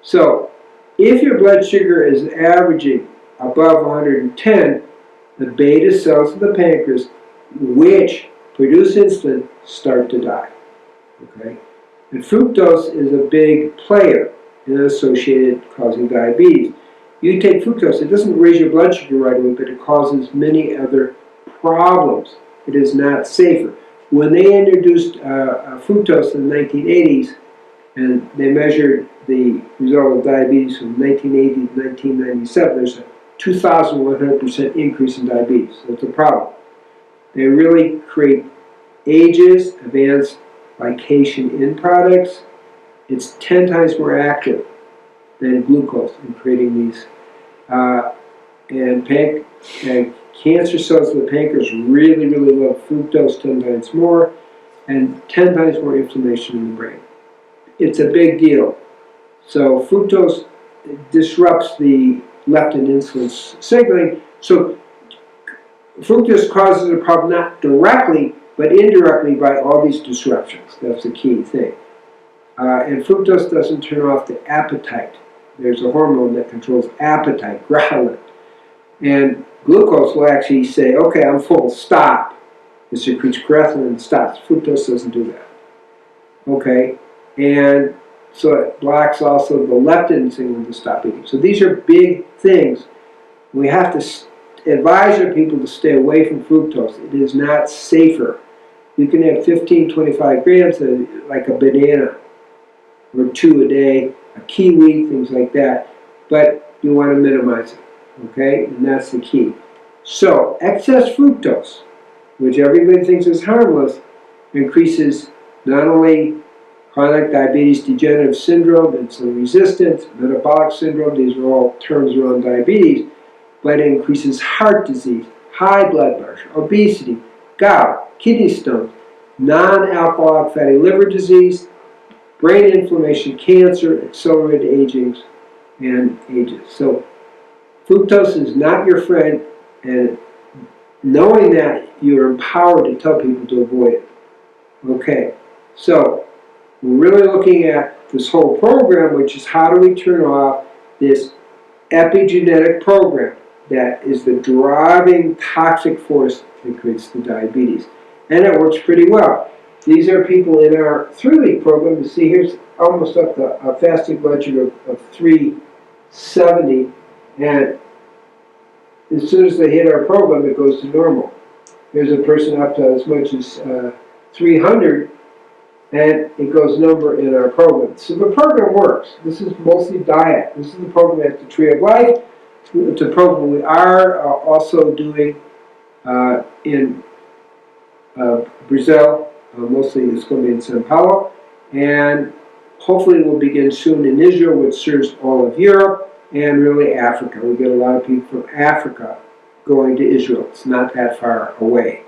So if your blood sugar is averaging above 110, the beta cells of the pancreas, which produce insulin, start to die. Okay? And fructose is a big player in associated causing diabetes. You take fructose, it doesn't raise your blood sugar right away, but it causes many other problems. It is not safer. When they introduced fructose in the 1980s, and they measured the result of diabetes from 1980 to 1997, there's a 2,100% increase in diabetes. So it's a problem. They really create ages, advanced glycation in products. It's 10 times more active than glucose in creating these. And cancer cells of the pancreas really, really love fructose 10 times more, and 10 times more inflammation in the brain. It's a big deal. So fructose disrupts the leptin insulin signaling. So fructose causes a problem not directly, but indirectly by all these disruptions. That's the key thing. And fructose doesn't turn off the appetite. There's a hormone that controls appetite, ghrelin. And glucose will actually say, okay, I'm full, stop. It secretes ghrelin and stops. Fructose doesn't do that. Okay? And so it blocks also the leptin signal to stop eating. So these are big things. We have to advise our people to stay away from fructose. It is not safer. You can have 15, 25 grams of, like a banana or 2 a day, a kiwi, things like that. But you want to minimize it. Okay? And that's the key. So excess fructose, which everybody thinks is harmless, increases not only chronic diabetes degenerative syndrome, insulin resistance, metabolic syndrome, these are all terms around diabetes, but it increases heart disease, high blood pressure, obesity, gout, kidney stones, non-alcoholic fatty liver disease, brain inflammation, cancer, accelerated aging, and ages. So fructose is not your friend, and knowing that, you're empowered to tell people to avoid it. Okay, so we're really looking at this whole program, which is how do we turn off this epigenetic program that is the driving toxic force that creates the diabetes. And it works pretty well. These are people in our 3-week program. You see here's almost up to a fasting blood sugar of 370, and as soon as they hit our program, it goes to normal. Here's a person up to as much as 300, and it goes number in our program. So the program works. This is mostly diet. This is the program at the Tree of Life. It's a program we are also doing in Brazil. Mostly it's going to be in Sao Paulo. And hopefully we'll begin soon in Israel, which serves all of Europe and really Africa. We get a lot of people from Africa going to Israel. It's not that far away,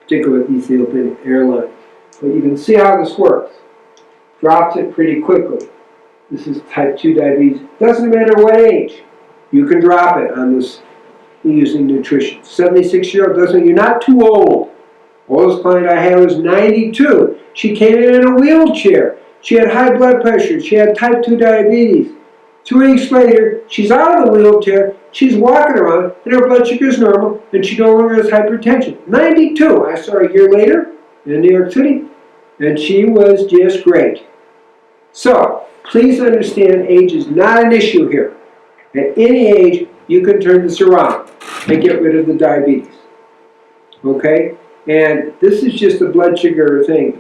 particularly with Ethiopian Airlines. But you can see how this works. Drops it pretty quickly. This is type 2 diabetes. Doesn't matter what age. You can drop it on this using nutrition. 76-year-old doesn't, you're not too old. Oldest client I had was 92. She came in a wheelchair. She had high blood pressure. She had type 2 diabetes. 2 weeks later, she's out of the wheelchair. She's walking around, and her blood sugar is normal, and she no longer has hypertension. 92. I saw her a year later in New York City, and she was just great. So, please understand age is not an issue here. At any age, you can turn this around and get rid of the diabetes. Okay? And this is just a blood sugar thing.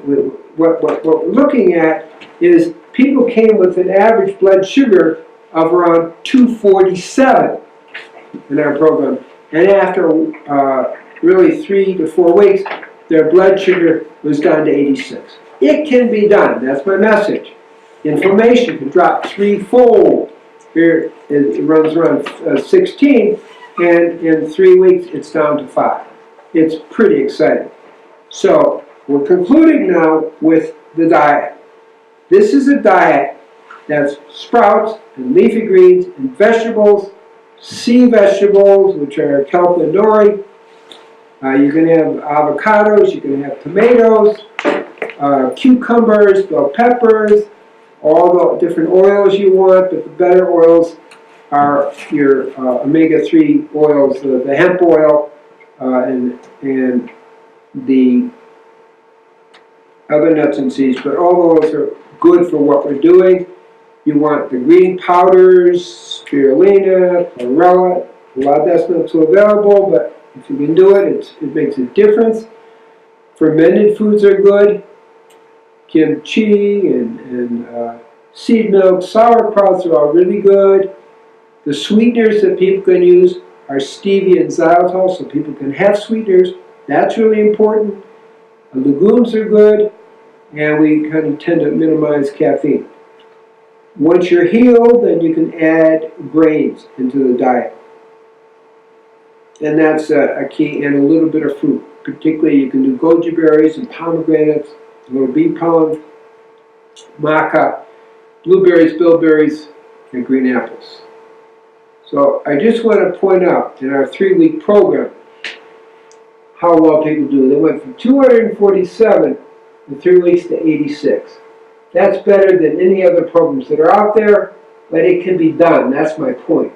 What we're looking at is people came with an average blood sugar of around 247 in our program. And after really 3 to 4 weeks, their blood sugar was down to 86. It can be done. That's my message. Inflammation can drop 3-fold. Here it runs around 16, and in 3 weeks it's down to 5. It's pretty exciting. So we're concluding now with the diet. This is a diet that's sprouts and leafy greens and vegetables, sea vegetables, which are kelp and nori. You can have avocados, you can have tomatoes, cucumbers, bell peppers, all the different oils you want, but the better oils are your omega-3 oils, the hemp oil, and the other nuts and seeds, but all those are good for what we're doing. You want the green powders, spirulina, chlorella. A lot of that's not so available, but if you can do it, it makes a difference. Fermented foods are good. Kimchi and seed milk, sauerkrauts are all really good. The sweeteners that people can use are stevia and xylitol, so people can have sweeteners. That's really important. Legumes are good, and we kind of tend to minimize caffeine. Once you're healed, then you can add grains into the diet. And that's a key, and a little bit of fruit. Particularly, you can do goji berries and pomegranates, a little bee pollen, maca, blueberries, bilberries, and green apples. So I just want to point out in our 3-week program how well people do. They went from 247 in 3 weeks to 86. That's better than any other programs that are out there, but it can be done. That's my point.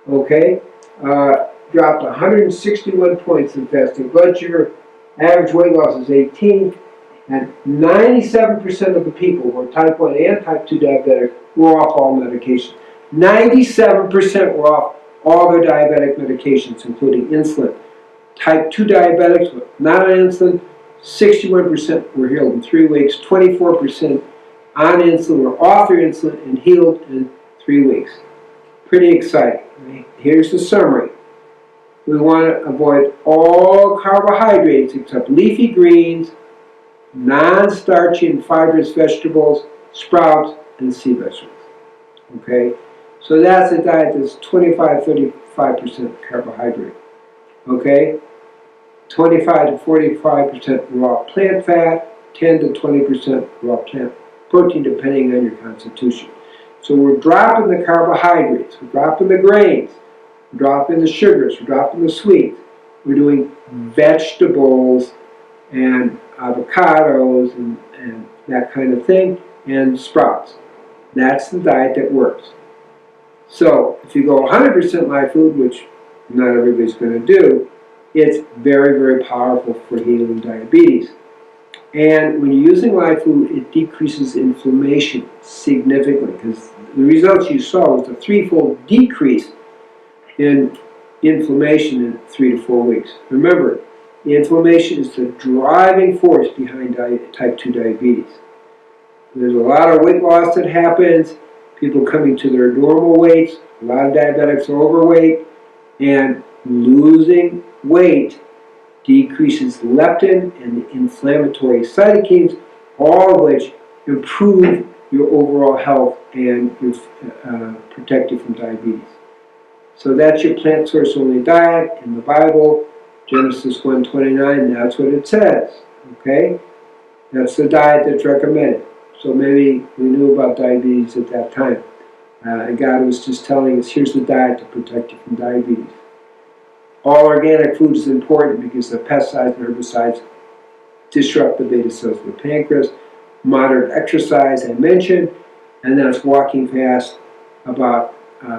Okay? Dropped 161 points in fasting blood sugar. Average weight loss is 18. And 97% of the people who are type 1 and type 2 diabetic were off all medications. 97% were off all their diabetic medications, including insulin. Type 2 diabetics were not on insulin. 61% were healed in 3 weeks. 24% on insulin were off their insulin and healed in 3 weeks. Pretty exciting. Here's the summary. We want to avoid all carbohydrates except leafy greens, non-starchy and fibrous vegetables, sprouts, and sea vegetables. Okay? So that's a diet that's 25-35% carbohydrate. Okay? 25 to 45% raw plant fat, 10 to 20% raw plant protein, depending on your constitution. So we're dropping the carbohydrates, we're dropping the grains, we're dropping the sugars, we're dropping the sweets. We're doing vegetables and avocados and that kind of thing, and sprouts. That's the diet that works. So if you go 100% live food, which not everybody's going to do, it's very, very powerful for healing diabetes. And when you're using live food, it decreases inflammation significantly, because the results you saw was a 3-fold decrease in inflammation in 3 to 4 weeks. Remember, the inflammation is the driving force behind type 2 diabetes. There's a lot of weight loss that happens, people coming to their normal weights, a lot of diabetics are overweight, and losing weight decreases leptin and the inflammatory cytokines, all of which improve your overall health and protect you from diabetes. So that's your plant source only diet in the Bible, Genesis 1:29, that's what it says. Okay? That's the diet that's recommended. So maybe we knew about diabetes at that time. And God was just telling us, here's the diet to protect you from diabetes. All organic food is important because the pesticides and herbicides disrupt the beta cells of the pancreas. Moderate exercise, I mentioned, and that's walking fast about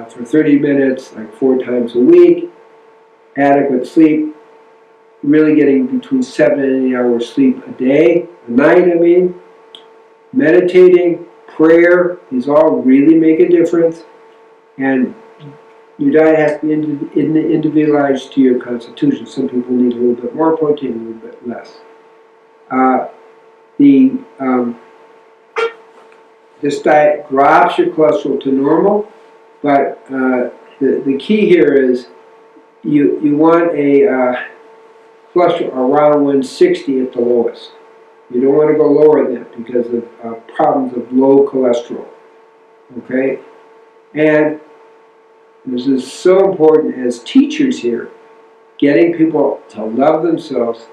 for 30 minutes, like 4 times a week. Adequate sleep, really getting between 7 and 8 hours sleep a day, a night, I mean. Meditating, prayer, these all really make a difference. And your diet has to be individualized to your constitution. Some people need a little bit more protein, a little bit less. This diet drops your cholesterol to normal, but the key here is you want a cholesterol around 160 at the lowest. You don't want to go lower than that because of problems of low cholesterol. Okay? And this is so important as teachers here, getting people to love themselves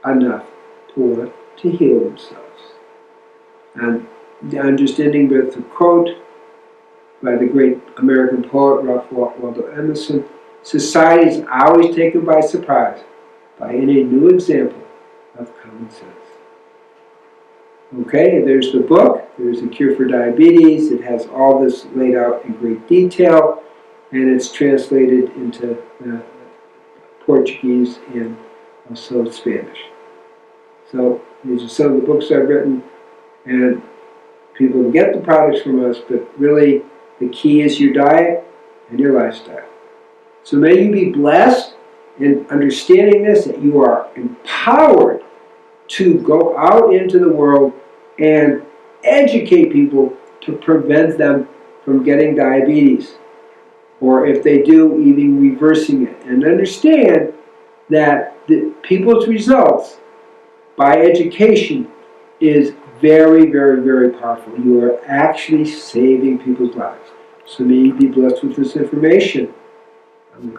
enough to want to heal themselves. And the understanding with the quote by the great American poet Ralph Waldo Emerson, society is always taken by surprise by any new example of common sense. Okay, there's the book. There's A Cure for Diabetes. It has all this laid out in great detail, and it's translated into Portuguese and also Spanish. So these are some of the books I've written, and people can get the products from us, but really the key is your diet and your lifestyle. So may you be blessed in understanding this, that you are empowered to go out into the world and educate people to prevent them from getting diabetes, or if they do, even reversing it. And understand that the people's results by education is very, very, very powerful. You are actually saving people's lives. So may you be blessed with this information. Amen.